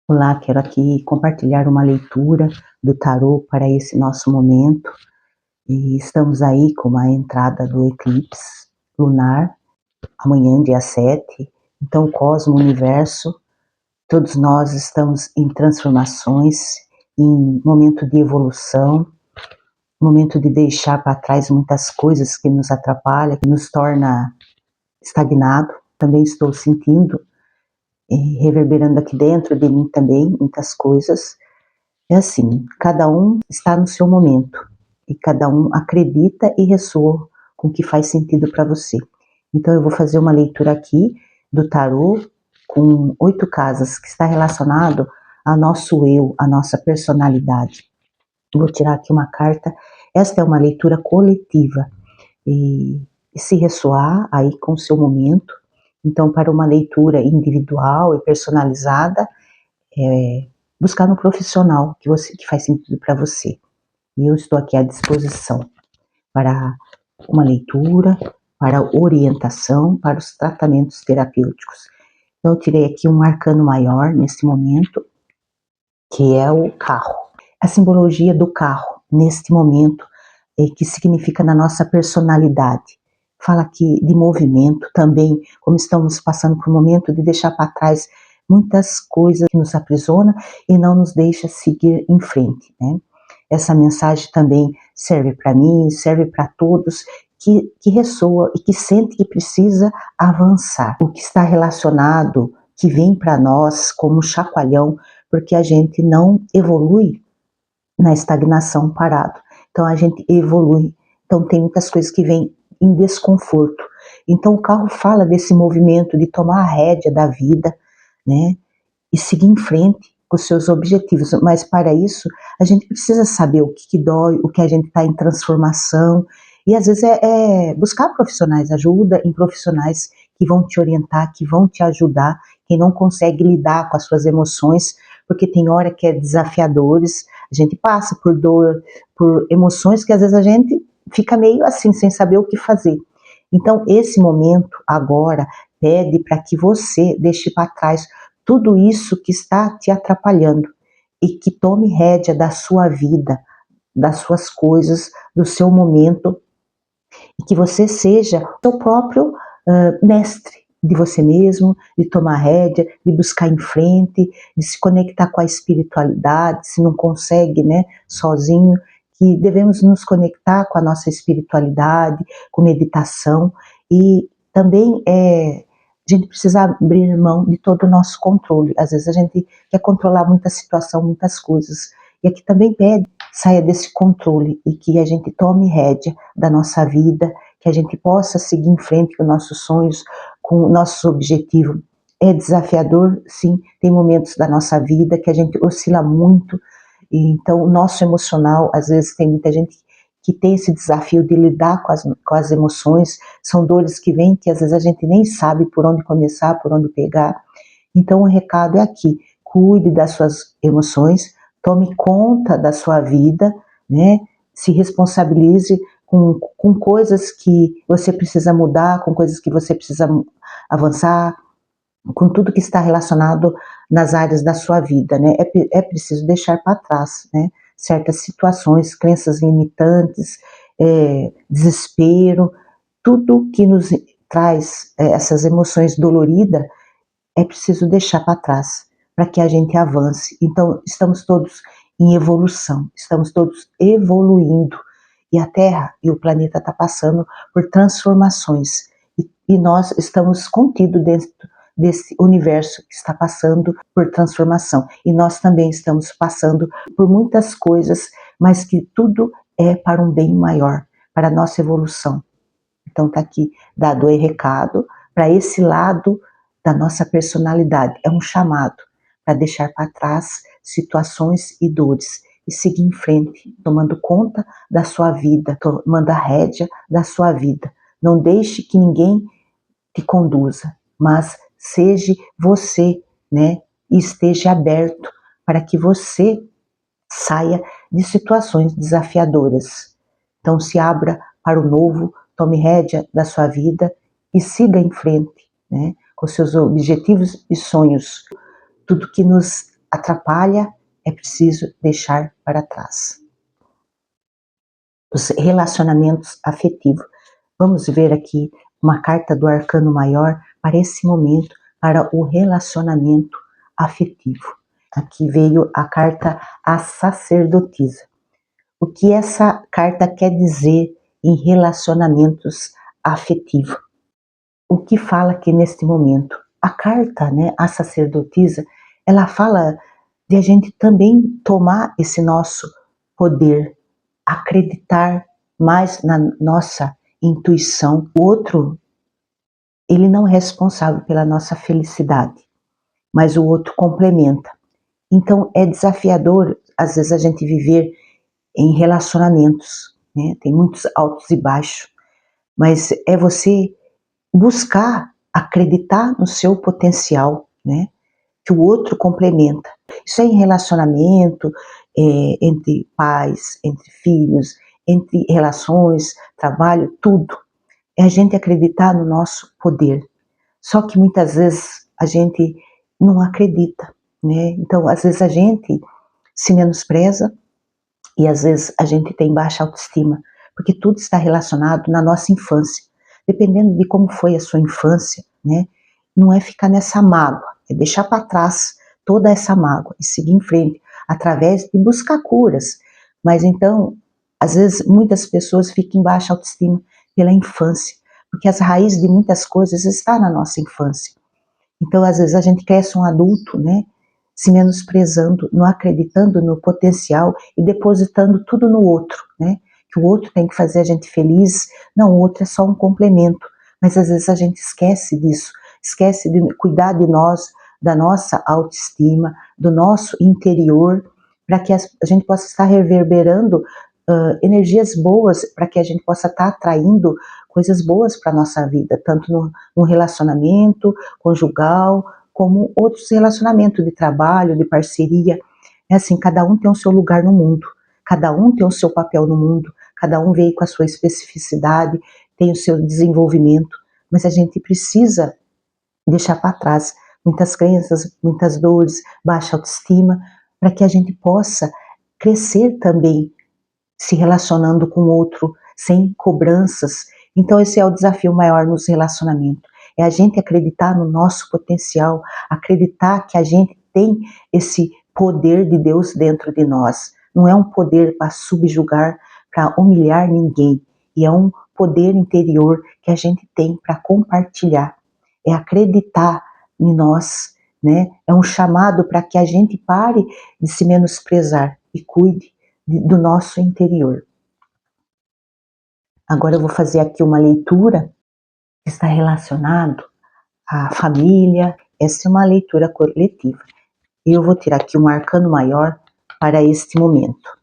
Olá, quero aqui compartilhar uma leitura do tarô para esse nosso momento. E estamos aí com a entrada do eclipse lunar, amanhã, dia 7. Então, o cosmo, o universo, todos nós estamos em transformações, em momento de evolução, momento de deixar para trás muitas coisas que nos atrapalham, que nos torna estagnado. Também estou sentindo, e reverberando aqui dentro de mim também, muitas coisas. É assim, cada um está no seu momento e cada um acredita e ressoa com o que faz sentido para você. Então eu vou fazer uma leitura aqui do tarô com 8 casas que está relacionado ao nosso eu, à nossa personalidade. Vou tirar aqui uma carta. Esta é uma leitura coletiva e se ressoar aí com o seu momento. Então, para uma leitura individual e personalizada, buscar no profissional que faz sentido para você. E eu estou aqui à disposição para uma leitura, para orientação, para os tratamentos terapêuticos. Então eu tirei aqui um arcano maior nesse momento, que é o carro. A simbologia do carro neste momento, que significa na nossa personalidade. Fala aqui de movimento também, como estamos passando por um momento de deixar para trás muitas coisas que nos aprisiona e não nos deixa seguir em frente, né? Essa mensagem também serve para mim, serve para todos que ressoa e que sente que precisa avançar. O que está relacionado, que vem para nós como chacoalhão, porque a gente não evolui na estagnação parado. Então a gente evolui. Então tem muitas coisas que vêm em desconforto. Então o carro fala desse movimento de tomar a rédea da vida, né? E seguir em frente com os seus objetivos. Mas para isso a gente precisa saber o que dói, o que a gente está em transformação. E às vezes buscar profissionais, ajuda em profissionais que vão te orientar, que vão te ajudar. Quem não consegue lidar com as suas emoções, porque tem hora que é desafiadores, a gente passa por dor, por emoções que às vezes a gente fica meio assim, sem saber o que fazer. Então esse momento agora pede para que você deixe para trás tudo isso que está te atrapalhando e que tome rédea da sua vida, das suas coisas, do seu momento, e que você seja o seu próprio mestre de você mesmo, de tomar rédea, de buscar em frente, de se conectar com a espiritualidade, se não consegue, né, sozinho, que devemos nos conectar com a nossa espiritualidade, com meditação, e também a gente precisa abrir mão de todo o nosso controle. Às vezes a gente quer controlar muita situação, muitas coisas, e aqui também pede, saia desse controle e que a gente tome rédea da nossa vida, que a gente possa seguir em frente com nossos sonhos, com nossos objetivos. É desafiador, sim, tem momentos da nossa vida que a gente oscila muito, e então o nosso emocional, às vezes tem muita gente que tem esse desafio de lidar com as emoções, são dores que vêm que às vezes a gente nem sabe por onde começar, por onde pegar. Então o recado é aqui, cuide das suas emoções, tome conta da sua vida, né? Se responsabilize com coisas que você precisa mudar, com coisas que você precisa avançar, com tudo que está relacionado nas áreas da sua vida, né? É preciso deixar para trás, né? Certas situações, crenças limitantes, desespero, tudo que nos traz essas emoções doloridas, é preciso deixar para trás, para que a gente avance. Então, estamos todos em evolução, estamos todos evoluindo, e a Terra e o planeta está passando por transformações, e nós estamos contidos dentro desse universo que está passando por transformação, e nós também estamos passando por muitas coisas, mas que tudo é para um bem maior, para a nossa evolução. Então está aqui dado o recado para esse lado da nossa personalidade, é um chamado para deixar para trás situações e dores e seguir em frente, tomando conta da sua vida, tomando a rédea da sua vida. Não deixe que ninguém te conduza, mas seja você, né? E esteja aberto para que você saia de situações desafiadoras. Então se abra para o novo, tome rédea da sua vida e siga em frente, né? Com seus objetivos e sonhos. Tudo que nos atrapalha, é preciso deixar para trás. Os relacionamentos afetivos. Vamos ver aqui uma carta do Arcano Maior para esse momento, para o relacionamento afetivo. Aqui veio a carta A Sacerdotisa. O que essa carta quer dizer em relacionamentos afetivos? O que fala aqui neste momento? A carta, né, A Sacerdotisa, ela fala de a gente também tomar esse nosso poder, acreditar mais na nossa intuição. O outro, ele não é responsável pela nossa felicidade, mas o outro complementa. Então é desafiador, às vezes, a gente viver em relacionamentos, né? Tem muitos altos e baixos, mas é você buscar acreditar no seu potencial, né? Que o outro complementa. Isso é em relacionamento, entre pais, entre filhos, entre relações, trabalho, tudo. É a gente acreditar no nosso poder. Só que muitas vezes a gente não acredita, né? Então, às vezes a gente se menospreza e às vezes a gente tem baixa autoestima, porque tudo está relacionado na nossa infância. Dependendo de como foi a sua infância, né? Não é ficar nessa mágoa, é deixar para trás toda essa mágoa e seguir em frente, através de buscar curas. Mas então, às vezes, muitas pessoas ficam em baixa autoestima pela infância, porque as raízes de muitas coisas estão na nossa infância. Então, às vezes, a gente cresce um adulto, né, se menosprezando, não acreditando no potencial e depositando tudo no outro, né, que o outro tem que fazer a gente feliz. Não, o outro é só um complemento, mas às vezes a gente esquece disso, esquece de cuidar de nós, da nossa autoestima, do nosso interior, para que a gente possa estar reverberando energias boas, para que a gente possa estar atraindo coisas boas para a nossa vida, tanto no relacionamento conjugal, como outros relacionamentos de trabalho, de parceria. É assim, cada um tem o seu lugar no mundo, cada um tem o seu papel no mundo, cada um veio com a sua especificidade, tem o seu desenvolvimento, mas a gente precisa deixar para trás muitas crenças, muitas dores, baixa autoestima, para que a gente possa crescer também, se relacionando com o outro, sem cobranças. Então esse é o desafio maior nos relacionamentos, é a gente acreditar no nosso potencial, acreditar que a gente tem esse poder de Deus dentro de nós. Não é um poder para subjugar, para humilhar ninguém, e é um poder interior que a gente tem para compartilhar. É acreditar em nós, né? É um chamado para que a gente pare de se menosprezar e cuide do nosso interior. Agora eu vou fazer aqui uma leitura que está relacionado à família. Essa é uma leitura coletiva. E eu vou tirar aqui um arcano maior para este momento.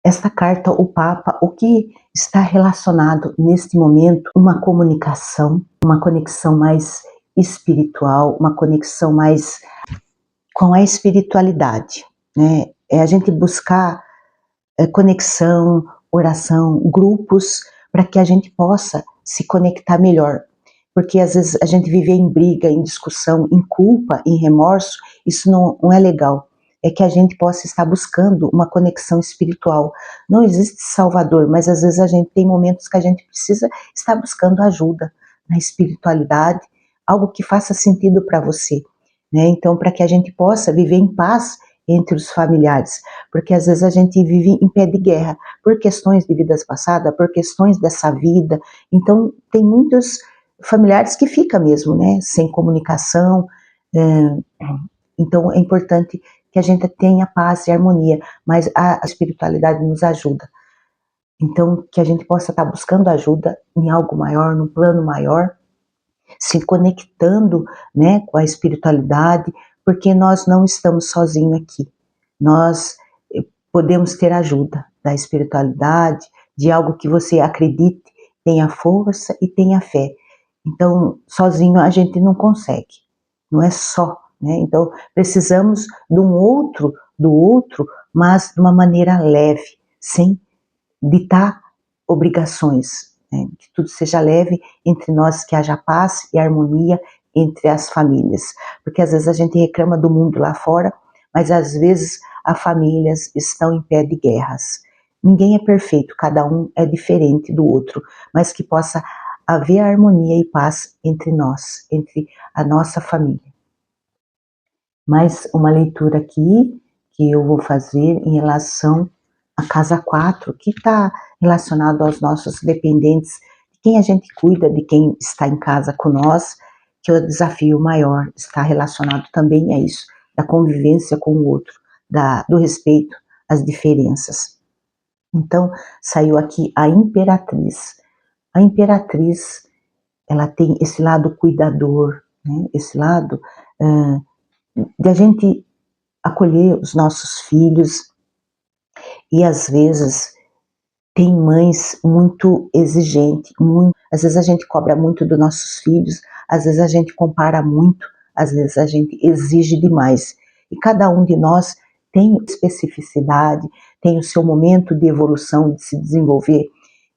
Esta carta, o Papa, o que está relacionado neste momento? Uma comunicação, uma conexão mais espiritual, uma conexão mais com a espiritualidade, né? É a gente buscar conexão, oração, grupos, para que a gente possa se conectar melhor. Porque às vezes a gente vive em briga, em discussão, em culpa, em remorso, isso não é legal. É que a gente possa estar buscando uma conexão espiritual. Não existe salvador, mas às vezes a gente tem momentos que a gente precisa estar buscando ajuda na espiritualidade, algo que faça sentido para você, né? Então, para que a gente possa viver em paz entre os familiares, porque às vezes a gente vive em pé de guerra, por questões de vidas passadas, por questões dessa vida. Então, tem muitos familiares que ficam mesmo, né, sem comunicação. Então, é importante que a gente tenha paz e harmonia, mas a espiritualidade nos ajuda. Então, que a gente possa estar buscando ajuda em algo maior, num plano maior, se conectando, né, com a espiritualidade, porque nós não estamos sozinhos aqui. Nós podemos ter ajuda da espiritualidade, de algo que você acredite, tenha força e tenha fé. Então, sozinho a gente não consegue, não é só, né? Então, precisamos de um outro, do outro, mas de uma maneira leve, sem ditar obrigações, né? Que tudo seja leve entre nós, que haja paz e harmonia entre as famílias, porque às vezes a gente reclama do mundo lá fora, mas às vezes as famílias estão em pé de guerras. Ninguém é perfeito, cada um é diferente do outro, mas que possa haver harmonia e paz entre nós, entre a nossa família. Mais uma leitura aqui que eu vou fazer em relação à casa 4, que está relacionado aos nossos dependentes, de quem a gente cuida, de quem está em casa com nós, que é o desafio maior, está relacionado também a isso, da convivência com o outro, do respeito às diferenças. Então, saiu aqui a Imperatriz. A Imperatriz, ela tem esse lado cuidador, né? Esse lado de a gente acolher os nossos filhos, e às vezes tem mães muito exigentes, às vezes a gente cobra muito dos nossos filhos, às vezes a gente compara muito, às vezes a gente exige demais. E cada um de nós tem especificidade, tem o seu momento de evolução, de se desenvolver,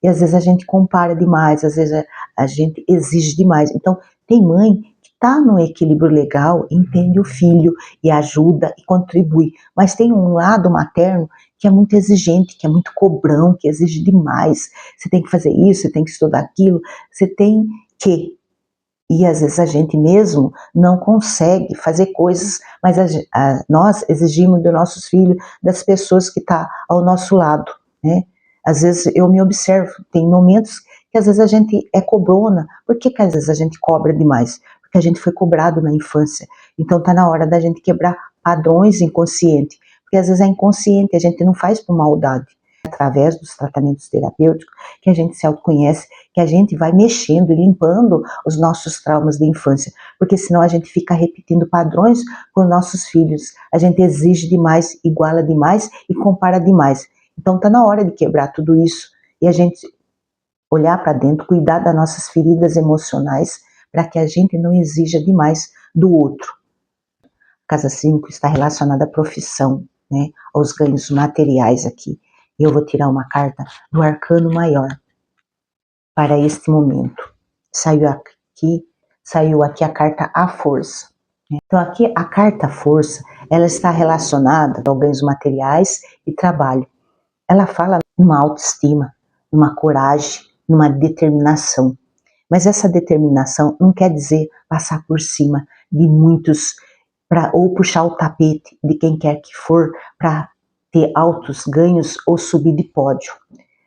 e às vezes a gente compara demais, às vezes a gente exige demais. Então, tem mãe que está no equilíbrio legal, entende o filho e ajuda e contribui, mas tem um lado materno que é muito exigente, que é muito cobrão, que exige demais. Você tem que fazer isso, você tem que estudar aquilo, você tem que. E às vezes a gente mesmo não consegue fazer coisas, mas nós exigimos dos nossos filhos, das pessoas que estão ao nosso lado, né? Às vezes eu me observo, tem momentos que às vezes a gente é cobrona. Por que às vezes a gente cobra demais? Porque a gente foi cobrado na infância. Então está na hora da gente quebrar padrões inconscientes, porque às vezes é inconsciente, a gente não faz por maldade. Através dos tratamentos terapêuticos, que a gente se autoconhece, que a gente vai mexendo e limpando os nossos traumas de infância, porque senão a gente fica repetindo padrões com os nossos filhos, a gente exige demais, iguala demais e compara demais. Então está na hora de quebrar tudo isso e a gente olhar para dentro, cuidar das nossas feridas emocionais, para que a gente não exija demais do outro. Casa 5 está relacionada à profissão, né, aos ganhos materiais aqui. Eu vou tirar uma carta do Arcano Maior para este momento. Saiu aqui a carta A Força. Então aqui a carta Força, ela está relacionada aos ganhos materiais e trabalho. Ela fala numa autoestima, numa coragem, numa determinação. Mas essa determinação não quer dizer passar por cima de muitos, ou puxar o tapete de quem quer que for para ter altos ganhos ou subir de pódio.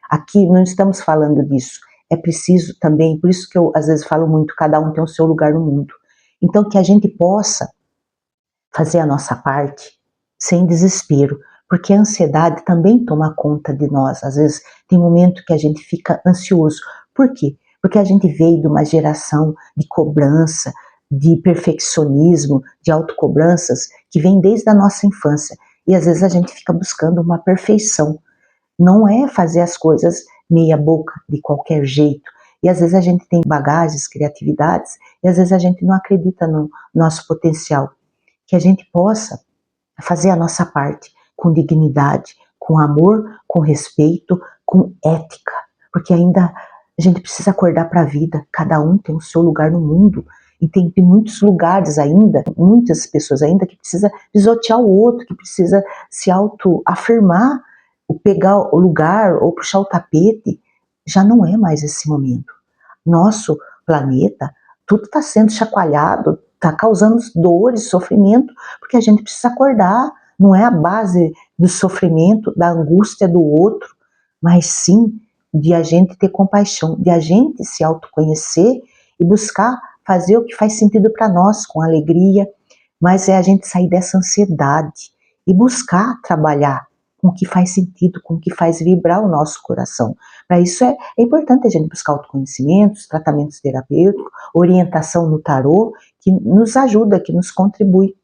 Aqui não estamos falando disso. É preciso também, por isso que eu às vezes falo muito, cada um tem o seu lugar no mundo. Então que a gente possa fazer a nossa parte sem desespero, porque a ansiedade também toma conta de nós. Às vezes tem momento que a gente fica ansioso. Por quê? Porque a gente veio de uma geração de cobrança, de perfeccionismo, de autocobranças, que vem desde a nossa infância. E às vezes a gente fica buscando uma perfeição. Não é fazer as coisas meia boca, de qualquer jeito. E às vezes a gente tem bagagens, criatividades, e às vezes a gente não acredita no nosso potencial. Que a gente possa fazer a nossa parte com dignidade, com amor, com respeito, com ética, porque ainda a gente precisa acordar para a vida, cada um tem o seu lugar no mundo, e tem muitos lugares ainda, muitas pessoas ainda que precisa pisotear o outro, que precisa se autoafirmar, ou pegar o lugar, ou puxar o tapete, já não é mais esse momento. Nosso planeta, tudo está sendo chacoalhado, está causando dores, sofrimento, porque a gente precisa acordar, não é a base do sofrimento, da angústia do outro, mas sim de a gente ter compaixão, de a gente se autoconhecer e buscar fazer o que faz sentido para nós, com alegria, mas é a gente sair dessa ansiedade e buscar trabalhar com o que faz sentido, com o que faz vibrar o nosso coração. Para isso é importante a gente buscar autoconhecimentos, tratamentos terapêuticos, orientação no tarô, que nos ajuda, que nos contribui.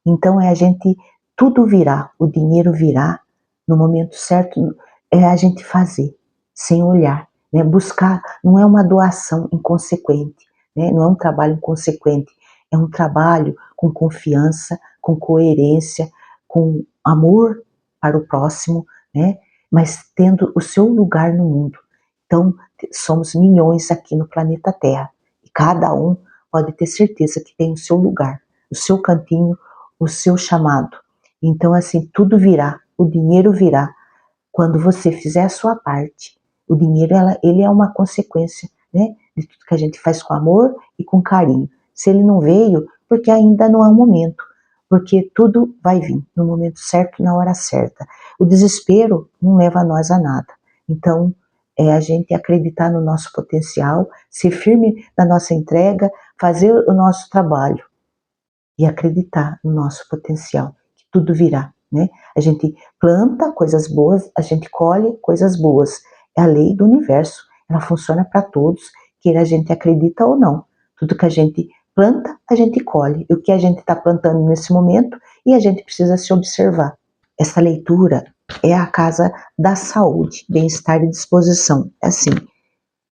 Então é a gente, tudo virá, o dinheiro virá no momento certo, é a gente fazer, sem olhar, né? Buscar, não é uma doação inconsequente, né? Não é um trabalho inconsequente, é um trabalho com confiança, com coerência, com amor para o próximo, né? Mas tendo o seu lugar no mundo. Então, somos milhões aqui no planeta Terra, e cada um pode ter certeza que tem o seu lugar, o seu cantinho, o seu chamado. Então, assim, tudo virá, o dinheiro virá. Quando você fizer a sua parte, o dinheiro ele é uma consequência, né, de tudo que a gente faz com amor e com carinho. Se ele não veio, porque ainda não é o momento, porque tudo vai vir no momento certo, na hora certa. O desespero não leva nós a nada. Então, é a gente acreditar no nosso potencial, ser firme na nossa entrega, fazer o nosso trabalho e acreditar no nosso potencial, que tudo virá, né? A gente planta coisas boas, a gente colhe coisas boas. É a lei do universo, ela funciona para todos, queira a gente acredita ou não. Tudo que a gente planta, a gente colhe. E o que a gente está plantando nesse momento, e a gente precisa se observar. Essa leitura é a casa da saúde, bem-estar e disposição. É assim,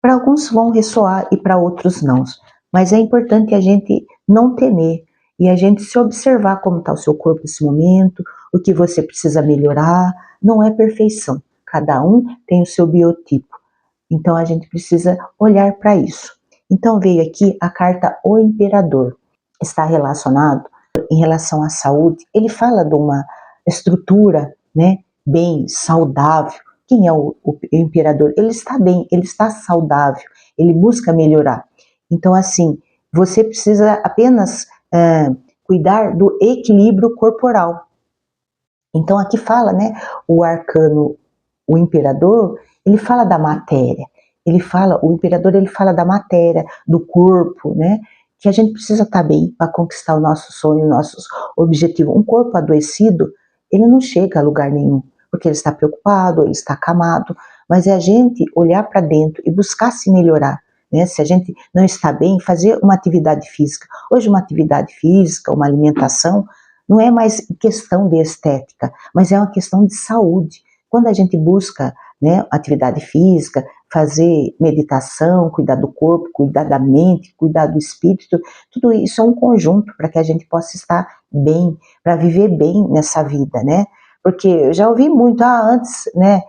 para alguns vão ressoar e para outros não. Mas é importante a gente não temer e a gente se observar como está o seu corpo nesse momento, o que você precisa melhorar. Não é perfeição. Cada um tem o seu biotipo. Então a gente precisa olhar para isso. Então veio aqui a carta O Imperador. Está relacionado em relação à saúde. Ele fala de uma estrutura, né, bem saudável. Quem é o imperador? Ele está bem, ele está saudável, ele busca melhorar. Então, assim, você precisa apenas cuidar do equilíbrio corporal. Então, aqui fala, né, o arcano, o imperador, ele fala da matéria. O imperador, ele fala da matéria, do corpo, né, que a gente precisa estar bem para conquistar o nosso sonho, o nosso objetivo. Um corpo adoecido, ele não chega a lugar nenhum, porque ele está preocupado, ele está acamado, mas é a gente olhar para dentro e buscar se melhorar, né? Se a gente não está bem, fazer uma atividade física. Hoje uma atividade física, uma alimentação, não é mais questão de estética, mas é uma questão de saúde. Quando a gente busca, né, atividade física, fazer meditação, cuidar do corpo, cuidar da mente, cuidar do espírito, tudo isso é um conjunto para que a gente possa estar bem, para viver bem nessa vida, né? Porque eu já ouvi muito, antes, né,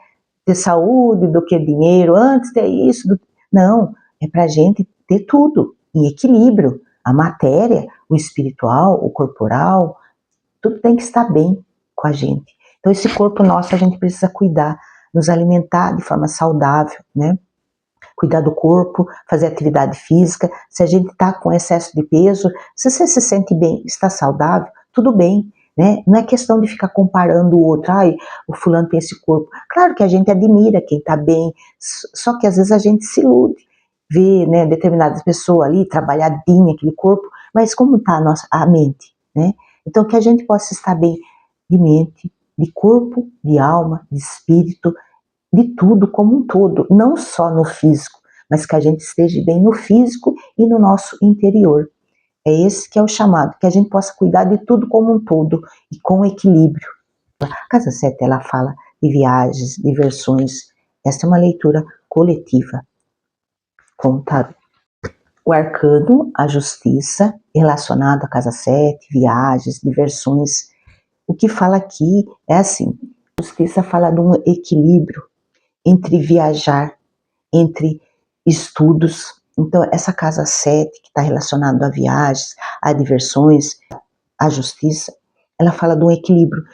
ter saúde do que dinheiro, antes ter isso. Não, é para a gente ter tudo em equilíbrio. A matéria, o espiritual, o corporal, tudo tem que estar bem com a gente. Então esse corpo nosso a gente precisa cuidar, nos alimentar de forma saudável, né? Cuidar do corpo, fazer atividade física. Se a gente está com excesso de peso, se você se sente bem, está saudável, tudo bem, né? Não é questão de ficar comparando o outro, o fulano tem esse corpo. Claro que a gente admira quem está bem, só que às vezes a gente se ilude, vê, né, determinadas pessoas ali, trabalhadinha, aquele corpo, mas como está a mente, né? Então que a gente possa estar bem de mente, de corpo, de alma, de espírito, de tudo como um todo, não só no físico, mas que a gente esteja bem no físico e no nosso interior. É esse que é o chamado, que a gente possa cuidar de tudo como um todo e com equilíbrio. A Casa 7, ela fala de viagens, diversões. Essa é uma leitura coletiva com o tarô. O arcano, a justiça, relacionado à Casa 7, viagens, diversões. O que fala aqui é assim, a justiça fala de um equilíbrio entre viajar, entre estudos. Então, essa casa 7, que está relacionada a viagens, a diversões, a justiça, ela fala de um equilíbrio,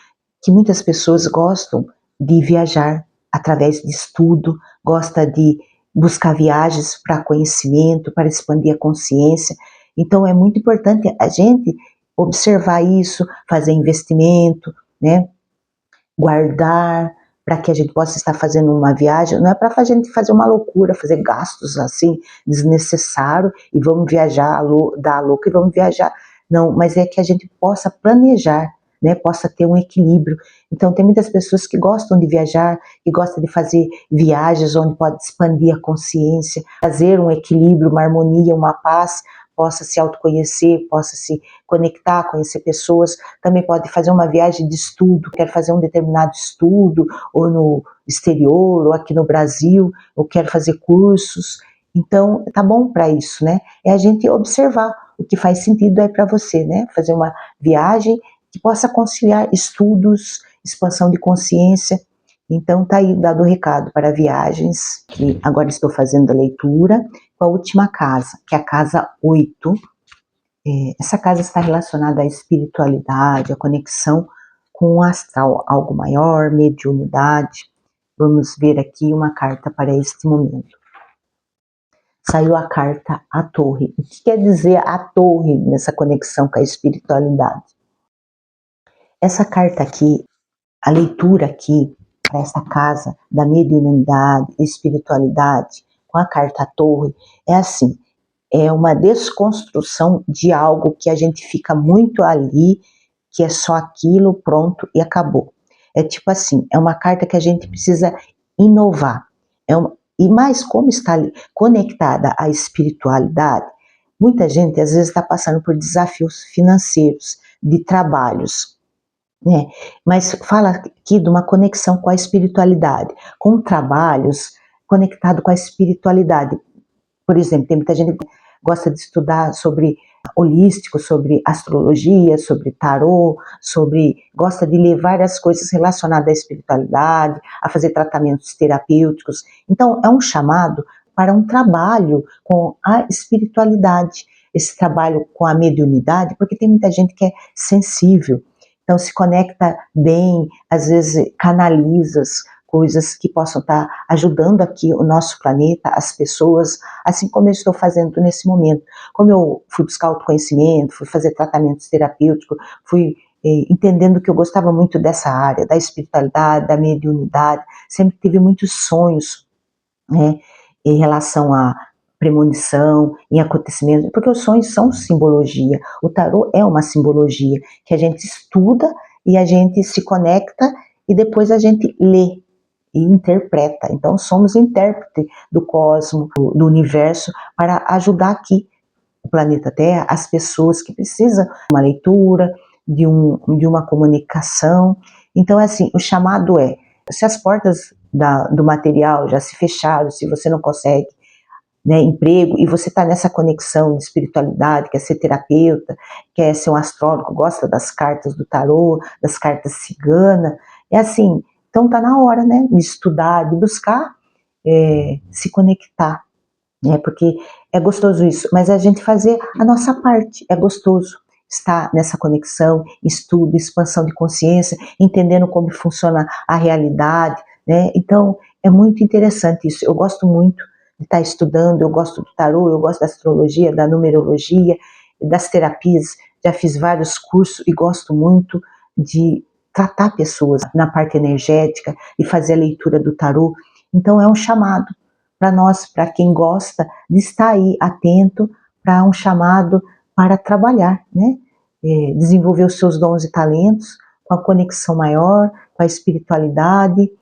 que muitas pessoas gostam de viajar através de estudo, gosta de buscar viagens para conhecimento, para expandir a consciência. Então, é muito importante a gente observar isso, fazer investimento, né? Guardar, para que a gente possa estar fazendo uma viagem, não é para a gente fazer uma loucura, fazer gastos assim desnecessários e vamos viajar, dar a louca e vamos viajar. Não, mas é que a gente possa planejar, né, possa ter um equilíbrio. Então tem muitas pessoas que gostam de viajar, que gostam de fazer viagens onde pode expandir a consciência, fazer um equilíbrio, uma harmonia, uma paz, possa se autoconhecer, possa se conectar, conhecer pessoas. Também pode fazer uma viagem de estudo, quer fazer um determinado estudo, ou no exterior, ou aqui no Brasil, ou quer fazer cursos. Então, tá bom para isso, né? É a gente observar o que faz sentido é para você, né? Fazer uma viagem que possa conciliar estudos, expansão de consciência. Então, tá aí dado o recado para viagens, que agora estou fazendo a leitura, com a última casa, que é a casa 8. Essa casa está relacionada à espiritualidade, à conexão com um astral, algo maior, mediunidade. Vamos ver aqui uma carta para este momento. Saiu a carta A Torre. O que quer dizer a Torre nessa conexão com a espiritualidade? Essa carta aqui, a leitura aqui, para essa casa da mediunidade e espiritualidade, com a carta A Torre, é assim, é uma desconstrução de algo que a gente fica muito ali, que é só aquilo, pronto e acabou. É tipo assim, é uma carta que a gente precisa inovar. E mais como está conectada à espiritualidade, muita gente às vezes está passando por desafios financeiros, de trabalhos, né? Mas fala aqui de uma conexão com a espiritualidade, com trabalhos conectados com a espiritualidade. Por exemplo, tem muita gente que gosta de estudar sobre holístico, sobre astrologia, sobre tarô, gosta de ler várias coisas relacionadas à espiritualidade, a fazer tratamentos terapêuticos. Então, é um chamado para um trabalho com a espiritualidade, esse trabalho com a mediunidade, porque tem muita gente que é sensível, então se conecta bem, às vezes canaliza coisas que possam estar ajudando aqui o nosso planeta, as pessoas, assim como eu estou fazendo nesse momento. Como eu fui buscar autoconhecimento, fui fazer tratamentos terapêuticos, fui entendendo que eu gostava muito dessa área, da espiritualidade, da mediunidade, sempre tive muitos sonhos, né, em relação à premonição, em acontecimentos, porque os sonhos são simbologia, o tarô é uma simbologia que a gente estuda e a gente se conecta e depois a gente lê e interpreta. Então somos intérprete do cosmos, do universo, para ajudar aqui o planeta Terra, as pessoas que precisam de uma leitura, de uma comunicação. Então assim, o chamado é, se as portas do material já se fecharam, se você não consegue, né, emprego, e você está nessa conexão de espiritualidade, quer ser terapeuta, quer ser um astrólogo, gosta das cartas do tarô, das cartas cigana, é assim, então está na hora, né, de estudar, de buscar se conectar, né, porque é gostoso isso, mas a gente fazer a nossa parte, é gostoso estar nessa conexão, estudo, expansão de consciência, entendendo como funciona a realidade, né, então é muito interessante isso, eu gosto muito de estar estudando, eu gosto do tarô, eu gosto da astrologia, da numerologia, das terapias, já fiz vários cursos e gosto muito de tratar pessoas na parte energética e fazer a leitura do tarô. Então é um chamado para nós, para quem gosta de estar aí atento, para um chamado para trabalhar, né? Desenvolver os seus dons e talentos com a conexão maior, com a espiritualidade,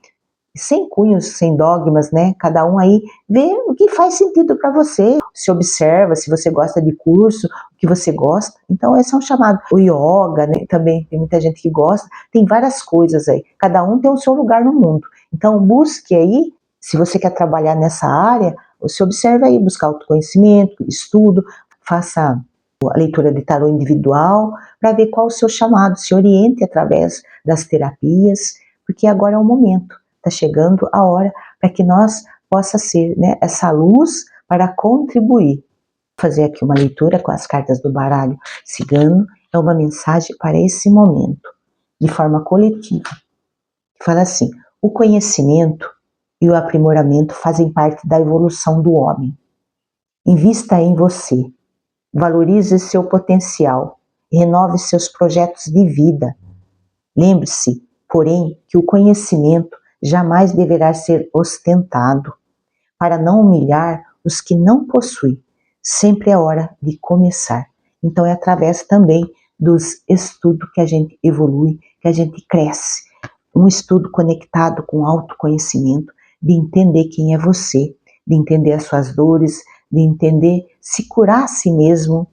sem cunhos, sem dogmas, né? Cada um aí vê o que faz sentido para você, se observa, se você gosta de curso, o que você gosta. Então esse é um chamado. O yoga, né? Também tem muita gente que gosta, tem várias coisas aí, cada um tem o seu lugar no mundo. Então busque aí, se você quer trabalhar nessa área, você observa aí, buscar autoconhecimento, estudo, faça a leitura de tarô individual, para ver qual o seu chamado, se oriente através das terapias, porque agora é o momento. Está chegando a hora para que nós possa ser, né, essa luz para contribuir. Vou fazer aqui uma leitura com as cartas do baralho cigano, é uma mensagem para esse momento, de forma coletiva. Fala assim: o conhecimento e o aprimoramento fazem parte da evolução do homem. Invista em você, valorize seu potencial, renove seus projetos de vida. Lembre-se, porém, que o conhecimento jamais deverá ser ostentado, para não humilhar os que não possuem. Sempre é hora de começar. Então é através também dos estudos que a gente evolui, que a gente cresce. Um estudo conectado com autoconhecimento, de entender quem é você, de entender as suas dores, de entender se curar a si mesmo.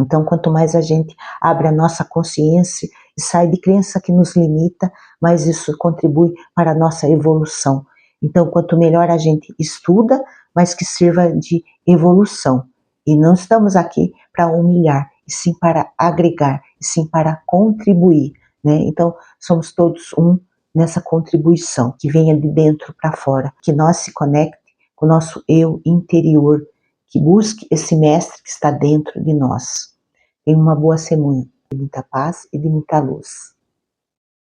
Então, quanto mais a gente abre a nossa consciência e sai de crença que nos limita, mais isso contribui para a nossa evolução. Então, quanto melhor a gente estuda, mais que sirva de evolução. E não estamos aqui para humilhar, e sim para agregar, e sim para contribuir, né? Então, somos todos um nessa contribuição, que venha de dentro para fora, que nós se conecte com o nosso eu interior, que busque esse mestre que está dentro de nós. Tenha uma boa semana, de muita paz e de muita luz.